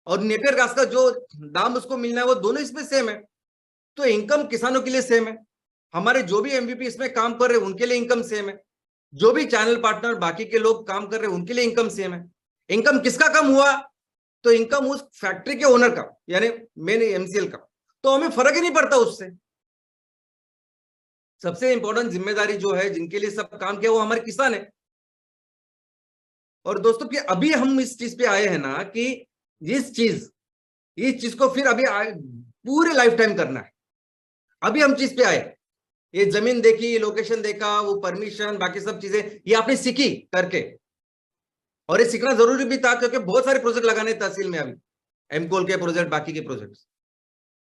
और नेपियर घास का जो दाम उसको मिलना है वो दोनों इसमें सेम है। तो इनकम किसानों के लिए सेम है, हमारे जो भी एमवीपी इसमें काम कर रहे हैं उनके लिए इनकम सेम है, जो भी चैनल पार्टनर बाकी के लोग काम कर रहे हैं उनके लिए इनकम सेम है। इनकम किसका कम हुआ? तो इनकम उस फैक्ट्री के ओनर का, यानी मेन एमसीएल का। तो हमें फर्क ही नहीं पड़ता उससे। सबसे इंपॉर्टेंट जिम्मेदारी जो है, जिनके लिए सब काम किया, वो हमारे किसान है। और दोस्तों कि अभी हम इस चीज पे आए हैं ना कि इस चीज को फिर अभी पूरे लाइफ टाइम करना है। अभी हम चीज पे आए, ये जमीन देखी, लोकेशन देखा, वो परमिशन, बाकी सब चीजें ये आपने सीखी करके। और ये सीखना जरूरी भी था क्योंकि बहुत सारे प्रोजेक्ट लगाने तहसील में अभी, एमकोल के प्रोजेक्ट, बाकी के प्रोजेक्ट।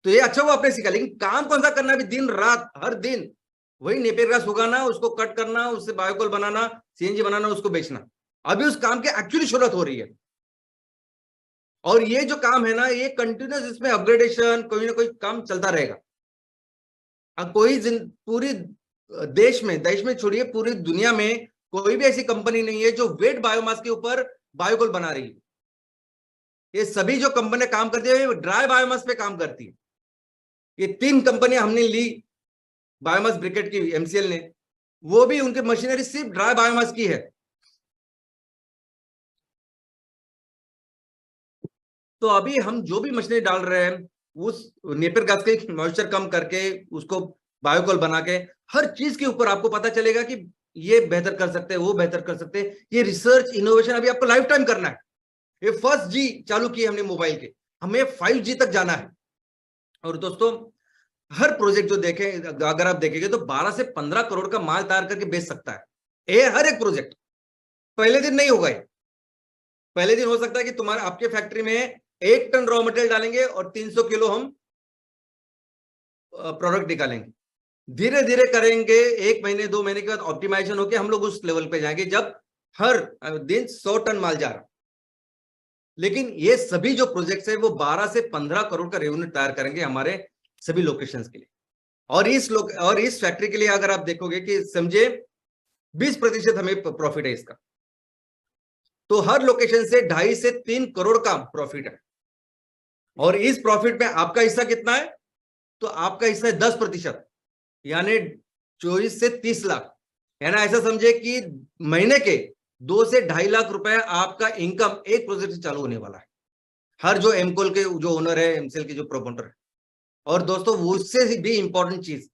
तो ये अच्छा वो आपने सीखा, लेकिन काम कौन सा करना है? अभी दिन रात हर दिन वही नेपियर घास उगाना, उसको कट करना, उससे बायोकोल बनाना, सीएनजी बनाना, उसको बेचना। अभी उस काम की एक्चुअली जरूरत हो रही है। और ये जो काम है ना, ये कंटिन्यूस, इसमें अपग्रेडेशन, कोई ना कोई काम चलता रहेगा। अब कोई पूरी देश में छोड़िए, पूरी दुनिया में कोई भी ऐसी कंपनी नहीं है जो वेट बायोमास के ऊपर बायोकोल बना रही है। ये सभी जो कंपनियां काम करती है ड्राई बायोमास पे काम करती है। ये 3 कंपनियां हमने ली बायोमास ब्रिकेट की, एमसीएल ने, वो भी उनकी मशीनरी सिर्फ ड्राई बायोमास की है। तो अभी हम जो भी मशीनरी डाल रहे हैं उस नेपियर घास के मॉइस्चर कम करके उसको बायोकोल बना के, हर चीज के ऊपर आपको पता चलेगा कि ये बेहतर कर सकते हैं, वो बेहतर कर सकते हैं। ये रिसर्च इनोवेशन अभी आपको लाइफ टाइम करना है। ये फर्स्ट जी चालू की हमने मोबाइल के, हमें 5G तक जाना है। और दोस्तों हर प्रोजेक्ट जो देखें, अगर आप देखेंगे तो 12 से 15 करोड़ का माल तैयार करके बेच सकता है ये हर एक प्रोजेक्ट। पहले दिन नहीं होगा। पहले दिन हो सकता है कि तुम्हारे आपके फैक्ट्री में 1 टन रॉ मटेरियल डालेंगे और 300 किलो हम प्रोडक्ट निकालेंगे। धीरे धीरे करेंगे, 1 महीने 2 महीने के बाद ऑप्टिमाइजेशन होकर हम लोग उस लेवल पे जाएंगे जब हर दिन 100 टन माल जा रहा। लेकिन ये सभी जो प्रोजेक्ट्स है वो 12 से 15 करोड़ का रेवेन्यू तैयार करेंगे हमारे सभी लोकेशंस के लिए। और इस फैक्ट्री के लिए अगर आप देखोगे कि समझे 20% हमें प्रॉफिट है इसका, तो हर लोकेशन से 2.5 से 3 करोड़ का प्रॉफिट है। और इस प्रॉफिट में आपका हिस्सा कितना है? तो आपका हिस्सा है 10%, यानी 24 से 30 लाख। है ना, ऐसा समझे कि महीने के 2 से 2.5 लाख रुपए आपका इनकम एक प्रोजेक्ट से चालू होने वाला है, हर जो एमकोल के जो ओनर है, एमसीएल के जो प्रोमोटर है। और दोस्तों उससे भी इंपॉर्टेंट चीज,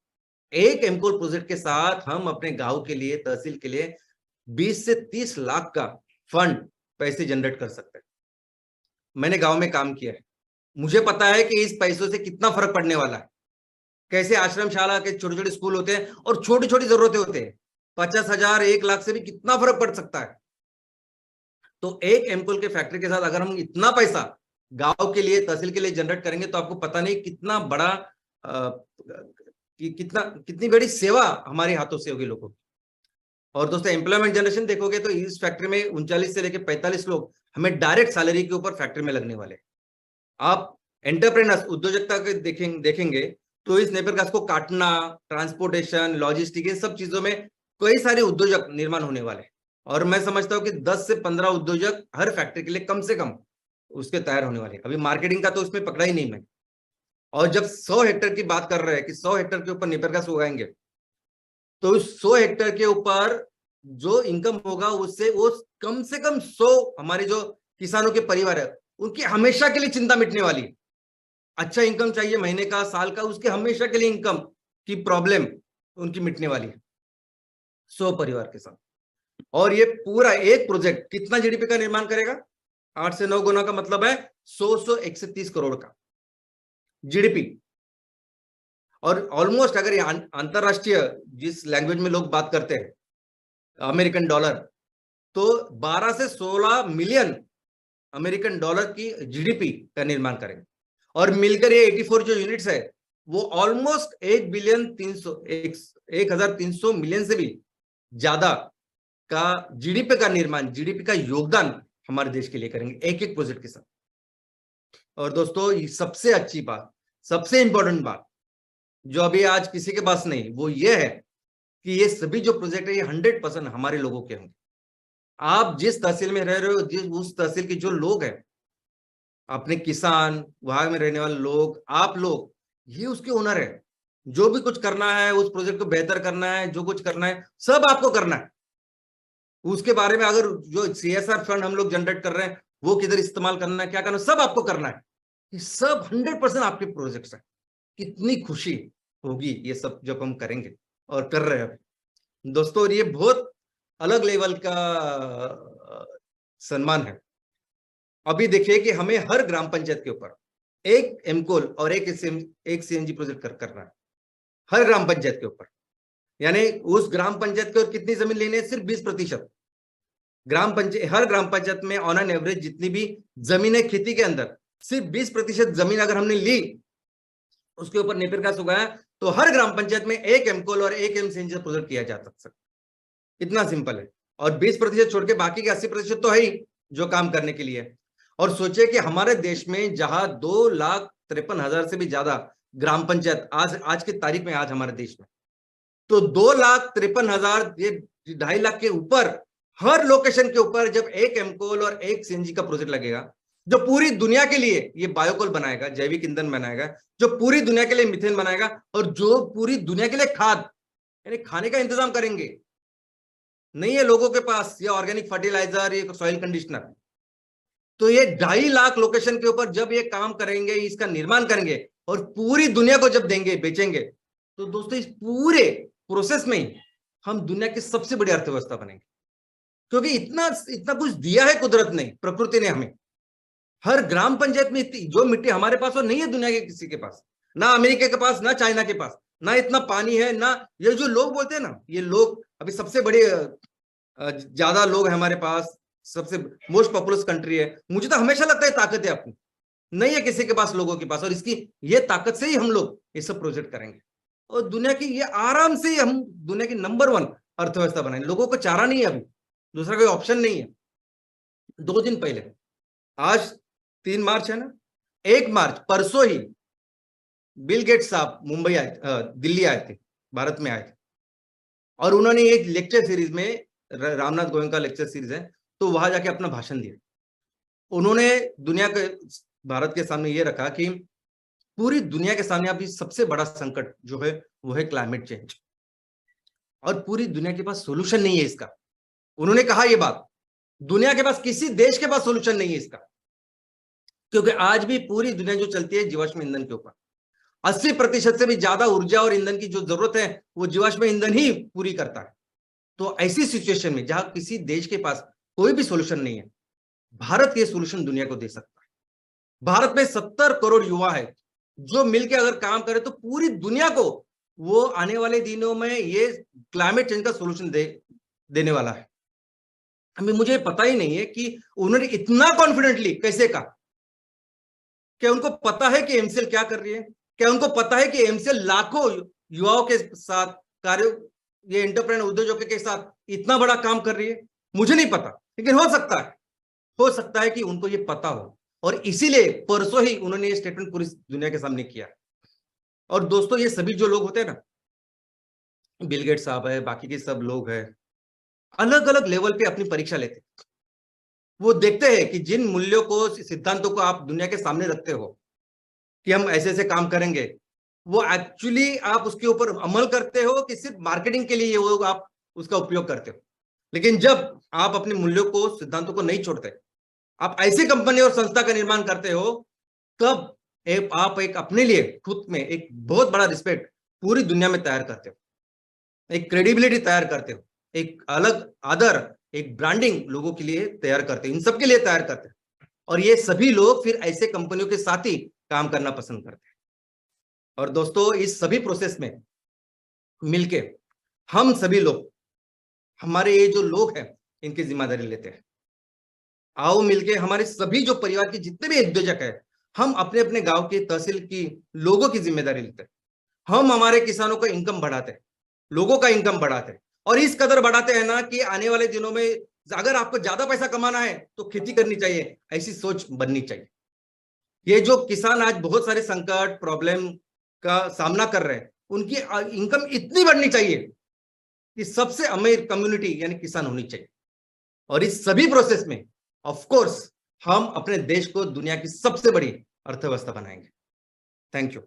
एक एमकोल प्रोजेक्ट के साथ हम अपने गांव के लिए, तहसील के लिए 20 से 30 लाख का फंड, पैसे जनरेट कर सकते हैं। मैंने गांव में काम किया है, मुझे पता है कि इस पैसों से कितना फर्क पड़ने वाला है। कैसे आश्रमशाला के छोटे छोटे स्कूल होते हैं और छोटी छोटी जरूरतें होते हैं, 50,000 1 लाख से भी कितना फर्क पड़ सकता है। तो एक एमकोल के फैक्ट्री के साथ अगर हम इतना पैसा गांव के लिए, तहसील के लिए जनरेट करेंगे तो आपको पता नहीं कितना बड़ा कितनी बड़ी सेवा हमारे हाथों से होगी लोगों की। और दोस्तों एम्प्लॉयमेंट जनरेशन देखोगे तो इस फैक्ट्री में 39 से लेकर 45 लोग हमें डायरेक्ट सैलरी के ऊपर फैक्ट्री में लगने वाले। आप एंटरप्रेन्योर्स, उद्योजकता के देखेंगे तो इस नेपियर घास को काटना, ट्रांसपोर्टेशन, लॉजिस्टिक, इन सब चीजों में कई सारे उद्योजक निर्माण होने वाले। और मैं समझता हूँ कि 10 से 15 उद्योजक हर फैक्ट्री के लिए कम से कम उसके तैयार होने वाले। अभी मार्केटिंग का तो उसमें पकड़ा ही नहीं मैं। और जब 100 हेक्टेयर की बात कर रहे हैं कि 100 हेक्टेयर के ऊपर नेपियर घास उगाएंगे, तो उस 100 हेक्टेयर के ऊपर जो इनकम होगा उससे वो कम से कम 100 हमारे जो किसानों के परिवार है उनकी हमेशा के लिए चिंता मिटने वाली है। अच्छा इनकम चाहिए महीने का, साल का, उसके हमेशा के लिए इनकम की प्रॉब्लम उनकी मिटने वाली है 100 परिवार के साथ। और ये पूरा एक प्रोजेक्ट कितना जीडीपी का निर्माण करेगा? 8 से 9 गुना का मतलब है 131 करोड़ का जीडीपी। और ऑलमोस्ट अगर ये अंतरराष्ट्रीय जिस लैंग्वेज में लोग बात करते हैं, अमेरिकन डॉलर, तो 12 से 16 मिलियन अमेरिकन डॉलर की जीडीपी का निर्माण करेंगे। और मिलकर ये 84 जो यूनिट्स है वो ऑलमोस्ट 1,300 मिलियन से भी ज्यादा का जीडीपी का निर्माण, जीडीपी का योगदान हमारे देश के लिए करेंगे एक एक प्रोजेक्ट के साथ। और दोस्तों सबसे अच्छी बात, सबसे इंपॉर्टेंट बात जो अभी आज किसी के पास नहीं, वो ये है कि ये सभी जो प्रोजेक्ट है ये 100% हमारे लोगों के होंगे। आप जिस तहसील में रह रहे हो, उस तहसील के जो लोग हैं, अपने किसान, वहां में रहने वाले लोग, आप लोग, ये उसके ओनर है। जो भी कुछ करना है, उस प्रोजेक्ट को बेहतर करना है, जो कुछ करना है, सब आपको करना है। उसके बारे में अगर जो सीएसआर फंड हम लोग जनरेट कर रहे हैं, वो किधर इस्तेमाल करना है, क्या करना है, सब आपको करना है। ये सब 100% आपके प्रोजेक्ट्स हैं। कितनी खुशी होगी ये सब जब हम करेंगे और कर रहे हैं दोस्तों। और ये बहुत अलग लेवल का सम्मान है। अभी देखिए कि हमें हर ग्राम पंचायत के ऊपर एक एमकोल और एक सीएनजी प्रोजेक्ट करना है, हर ग्राम पंचायत के ऊपर। यानी उस ग्राम पंचायत के और कितनी जमीन लेनी है, सिर्फ 20%। हर ग्राम पंचायत में ऑन एन एवरेज जितनी भी जमीन है खेती के अंदर, सिर्फ 20% जमीन अगर हमने ली, उसके ऊपर नेपियर घास उगाया, तो हर ग्राम पंचायत में एक एमकोल और एक एमसीएनजी प्रोजेक्ट किया जा सकता। इतना सिंपल है। और 20% छोड़ के बाकी के 80% तो है ही जो काम करने के लिए। और सोचिए कि हमारे देश में जहां 2,53,000 से भी ज्यादा ग्राम पंचायत आज की तारीख में, आज हमारे देश में, तो 2,53,000, ये 2.5 लाख के ऊपर हर लोकेशन के ऊपर जब एक एमकोल और एक सीएनजी का प्रोजेक्ट लगेगा, जो पूरी दुनिया के लिए ये बायोकोल बनाएगा, जैविक ईंधन बनाएगा, जो पूरी दुनिया के लिए मीथेन बनाएगा, और जो पूरी दुनिया के लिए खाद यानी खाने का इंतजाम करेंगे। नहीं है लोगों के पास ये ऑर्गेनिक फर्टिलाइजर, ये सॉइल कंडीशनर, तो ये 2.5 लाख लोकेशन के ऊपर जब ये काम करेंगे, इसका निर्माण करेंगे और पूरी दुनिया को जब देंगे, बेचेंगे, तो दोस्तों इस पूरे प्रोसेस में ही हम दुनिया की सबसे बड़ी अर्थव्यवस्था बनेंगे। क्योंकि इतना इतना कुछ दिया है कुदरत ने, प्रकृति ने हमें। हर ग्राम पंचायत में इतनी जो मिट्टी हमारे पास और नहीं है दुनिया के किसी के पास, ना अमेरिका के पास, ना चाइना के पास, ना इतना पानी है, ना ये जो लोग बोलते हैं ना, ये लोग अभी सबसे बड़े ज्यादा लोग हैं हमारे पास, सबसे मोस्ट पॉपुलस कंट्री है। मुझे तो हमेशा लगता है ताकत है अपनी, नहीं है किसी के पास, लोगों के पास, और इसकी ये ताकत से ही हम लोग ये सब प्रोजेक्ट करेंगे और दुनिया की ये आराम से हम दुनिया की नंबर 1 अर्थव्यवस्था बनाएंगे। लोगों को चारा नहीं है, अभी दूसरा कोई ऑप्शन नहीं है। 2 दिन पहले, आज 3 मार्च है ना, 1 मार्च परसों ही बिल गेट्स साहब मुंबई दिल्ली आए थे, भारत में आए थे, और उन्होंने एक लेक्चर सीरीज में, रामनाथ गोयंका लेक्चर सीरीज है, तो वहां जाके अपना भाषण दिया। उन्होंने दुनिया के, भारत के सामने ये रखा कि पूरी दुनिया के सामने अभी सबसे बड़ा संकट जो है वो है क्लाइमेट चेंज, और पूरी दुनिया के पास सोल्यूशन नहीं है इसका। उन्होंने कहा ये बात, दुनिया के पास, किसी देश के पास सोल्यूशन नहीं है इसका, क्योंकि आज भी पूरी दुनिया जो चलती है जीवाश्म ईंधन के ऊपर। 80% से भी ज्यादा ऊर्जा और ईंधन की जो जरूरत है वो जीवाश्म ईंधन ही पूरी करता है। तो ऐसी सिचुएशन में जहां किसी देश के पास कोई भी सोल्यूशन नहीं है, भारत ये सोल्यूशन दुनिया को दे सकता है। भारत में 70 करोड़ युवा है जो मिलकर अगर काम करे तो पूरी दुनिया को वो आने वाले दिनों में ये क्लाइमेट चेंज का सोल्यूशन देने वाला है। अभी मुझे पता ही नहीं है कि उन्होंने इतना कॉन्फिडेंटली कैसे कहा। क्या उनको पता है कि एमसीएल क्या कर रही है? क्या उनको पता है कि एमसीएल लाखों युवाओं के साथ, कार्य, ये एंटरप्रेन्योर उद्योजकों के साथ इतना बड़ा काम कर रही है? मुझे नहीं पता, लेकिन हो सकता है कि उनको ये पता हो, और इसीलिए परसों ही उन्होंने ये स्टेटमेंट पूरी दुनिया के सामने किया। और दोस्तों ये सभी जो लोग होते हैं ना, बिल गेट्स साहब है, बाकी के सब लोग हैं, अलग अलग लेवल पे अपनी परीक्षा लेते हैं। वो देखते हैं कि जिन मूल्यों को, सिद्धांतों को आप दुनिया के सामने रखते हो कि हम ऐसे ऐसे काम करेंगे, वो एक्चुअली आप उसके ऊपर अमल करते हो कि सिर्फ मार्केटिंग के लिए वो आप उसका उपयोग करते हो। लेकिन जब आप अपने मूल्यों को, सिद्धांतों को नहीं छोड़ते, आप ऐसी कंपनी और संस्था का निर्माण करते हो, तब आप एक अपने लिए खुद में एक बहुत बड़ा रिस्पेक्ट पूरी दुनिया में तैयार करते हो, एक क्रेडिबिलिटी तैयार करते हो, एक अलग आदर, एक ब्रांडिंग लोगों के लिए तैयार करते हो, इन सबके लिए तैयार करते हो। और ये सभी लोग फिर ऐसे कंपनियों के साथ ही काम करना पसंद करते हैं। और दोस्तों इस सभी प्रोसेस में मिलके हम सभी लोग, हमारे ये जो लोग हैं, इनकी जिम्मेदारी लेते हैं। आओ मिलके हमारे सभी जो परिवार के जितने भी उद्योजक है, हम अपने अपने गांव की, तहसील की लोगों की जिम्मेदारी लेते हैं। हम हमारे किसानों का इनकम बढ़ाते हैं, लोगों का इनकम बढ़ाते हैं, और इस कदर बढ़ाते हैं ना कि आने वाले दिनों में अगर आपको ज्यादा पैसा कमाना है तो खेती करनी चाहिए, ऐसी सोच बननी चाहिए। ये जो किसान आज बहुत सारे संकट, प्रॉब्लम का सामना कर रहे हैं, उनकी इनकम इतनी बढ़नी चाहिए कि सबसे अमीर कम्युनिटी यानी किसान होनी चाहिए। और इस सभी प्रोसेस में ऑफ कोर्स हम अपने देश को दुनिया की सबसे बड़ी अर्थव्यवस्था बनाएंगे। Thank you.